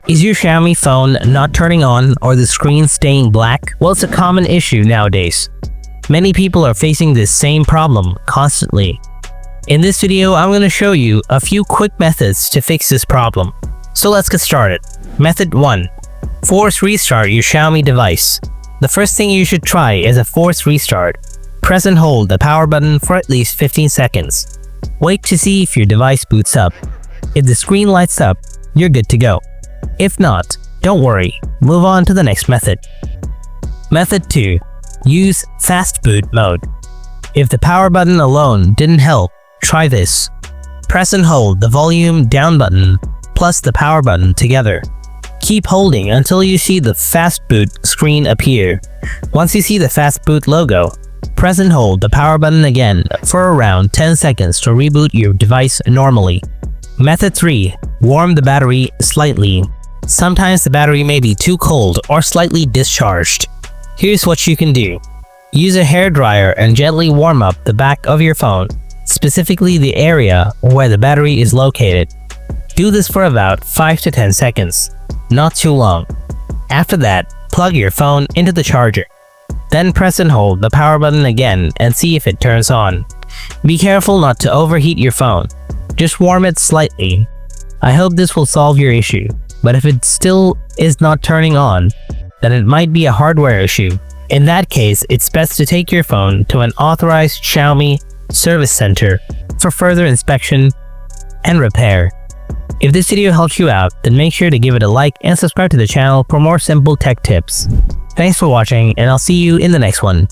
Is your Xiaomi phone not turning on or the screen staying black? Well, it's a common issue nowadays. Many people are facing this same problem constantly. In this video, I'm going to show you a few quick methods to fix this problem. So let's get started. Method 1. Force restart your Xiaomi device. The first thing you should try is a force restart. Press and hold the power button for at least 15 seconds. Wait to see if your device boots up. If the screen lights up, you're good to go. If not, don't worry, move on to the next method. Method 2. Use fast boot mode. If the power button alone didn't help, try this. Press and hold the volume down button plus the power button together. Keep holding until you see the fast boot screen appear. Once you see the fast boot logo, press and hold the power button again for around 10 seconds to reboot your device normally. Method 3. Warm the battery slightly. Sometimes the battery may be too cold or slightly discharged. Here's what you can do. Use a hairdryer and gently warm up the back of your phone, specifically the area where the battery is located. Do this for about 5 to 10 seconds, not too long. After that, plug your phone into the charger. Then press and hold the power button again and see if it turns on. Be careful not to overheat your phone. Just warm it slightly. I hope this will solve your issue, but if it still is not turning on, then it might be a hardware issue. In that case, it's best to take your phone to an authorized Xiaomi service center for further inspection and repair. If this video helped you out, then make sure to give it a like and subscribe to the channel for more simple tech tips. Thanks for watching, and I'll see you in the next one.